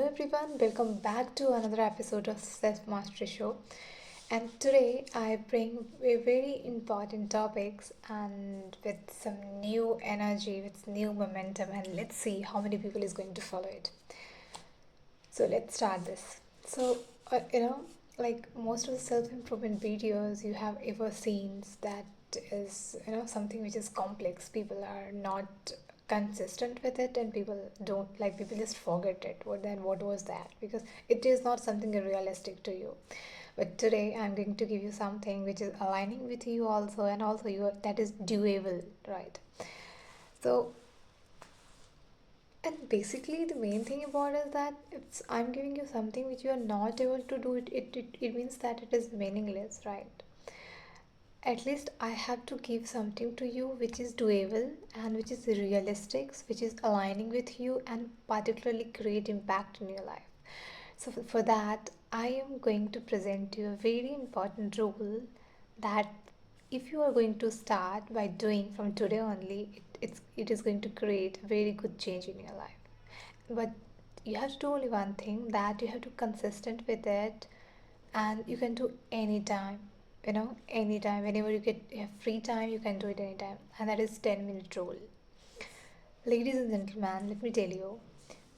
everyone, welcome back to another episode of Self Mastery Show. And today I bring a very important topics and with some new energy, with new momentum, and let's see how many people is going to follow it. So let's start this. So, uh, you know, like most of the self improvement videos you have ever seen, that is, something which is complex. People are not consistent with it, and people don't like, people just forget it. What was that? Because it is not something realistic to you. But today I'm going to give you something which is aligning with you also, and also you that is doable, right? So and basically, the main thing about it is that if I'm giving you something which you are not able to do, it means that it is meaningless, right? At least I have to give something to you which is doable and which is realistic, which is aligning with you and particularly create impact in your life. So, for that, I am going to present you a very important rule that if you are going to start by doing from today only, it is going to create a very good change in your life. But you have to do only one thing, that you have to consistent with it, and you can do anytime, anytime, whenever you have free time, you can do it anytime, and that is 10-minute rule. Ladies and gentlemen, let me tell you,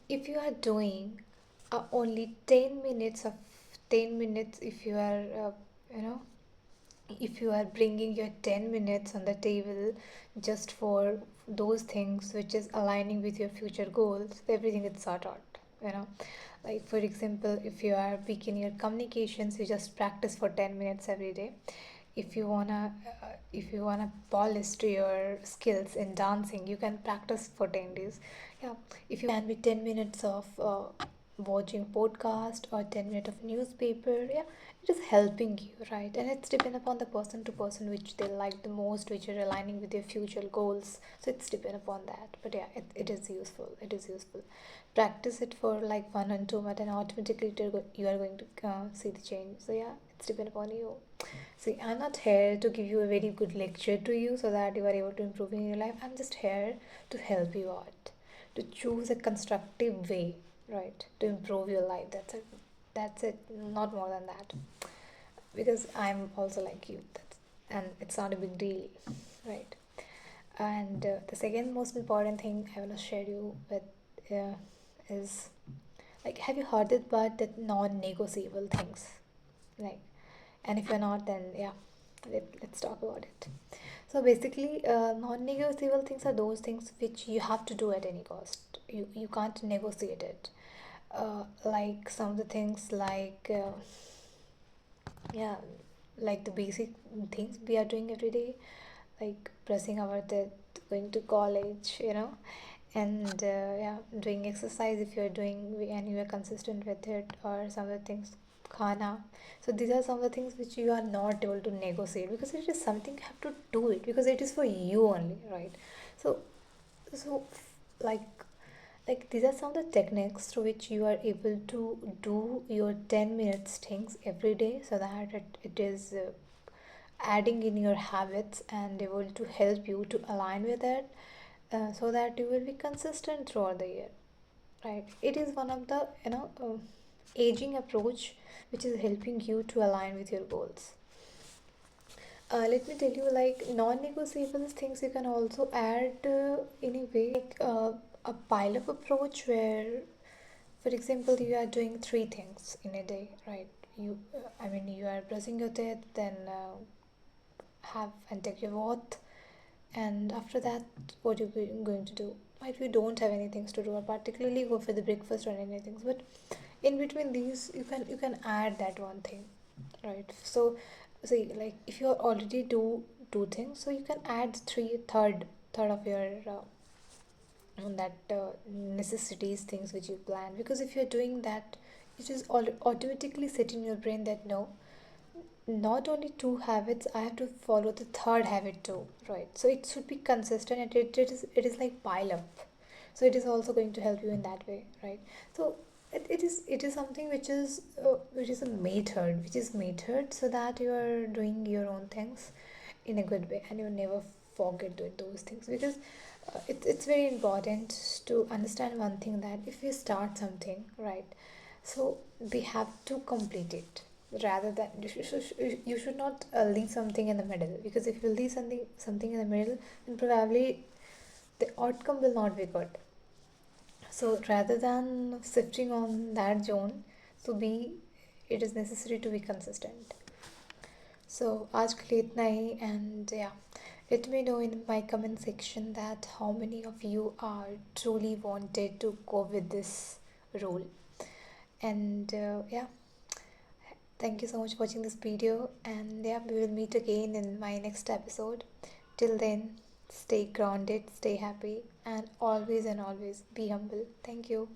if you are doing only 10 minutes of 10 minutes, if you are you know if you are bringing your 10 minutes on the table just for those things which is aligning with your future goals, everything is sorted out, like for example, if you are weak in your communications, you just practice for 10 minutes every day. If you wanna polish to your skills in dancing, you can practice for 10 days. Yeah, if you can be 10 minutes of watching podcast or 10 minutes of newspaper. Yeah, it is helping you, right? And it's depend upon the person to person which they like the most, which are aligning with their future goals. So it's depend upon that. But yeah, it is useful, it is useful. Practice it for like 1 and 2 months, and automatically you are going to see the change. So yeah, it's depend upon you. See, I'm not here to give you a very good lecture to you so that you are able to improve in your life. I'm just here to help you out, to choose a constructive way, right, to improve your life. That's it. That's it. Not more than that. Because I'm also like you. And it's not a big deal, right? And the second most important thing I want to share you with is, like, have you heard it about that non-negotiable things? Like, and if you're not, then yeah, let's talk about it. So basically, non-negotiable things are those things which you have to do at any cost. You can't negotiate it. Like some of the things, like yeah, like the basic things we are doing every day, like brushing our teeth, going to college, and yeah, doing exercise if you're doing and you are consistent with it, or some of the things, khana. So these are some of the things which you are not able to negotiate, because it is something you have to do it, because it is for you only, right? So so like like these are some of the techniques through which you are able to do your 10 minutes things every day, so that it is adding in your habits and able to help you to align with it, so that you will be consistent throughout the year, right? It is one of the aging approach which is helping you to align with your goals. Let me tell you, like non-negotiable things you can also add in a way, like a pile up approach, where for example you are doing three things in a day, right? You are brushing your teeth, then have and take your bath, and after that, what you going to do? Might you don't have any things to do, or particularly go for the breakfast or anything, but in between these you can add that one thing, right? So see, like if you already do two things, so you can add third of your on that necessities things which you plan, because if you're doing that, it is all automatically set in your brain that no, not only two habits, I have to follow the third habit too, right? So it should be consistent, and it is like pile up. So it is also going to help you in that way, right? So it is something which is a method, so that you are doing your own things in a good way, and you never forget doing those things, because It's very important to understand one thing, that if you start something, right, so we have to complete it, rather than you should not leave something in the middle, because if you leave something in the middle, then probably the outcome will not be good. So rather than shifting on that zone, so be it is necessary to be consistent. So आज के लिए इतना ही, and yeah, let me know in my comment section that how many of you are truly wanted to go with this role. And yeah, thank you so much for watching this video, and yeah, we will meet again in my next episode. Till then, stay grounded, stay happy, and always be humble. Thank you.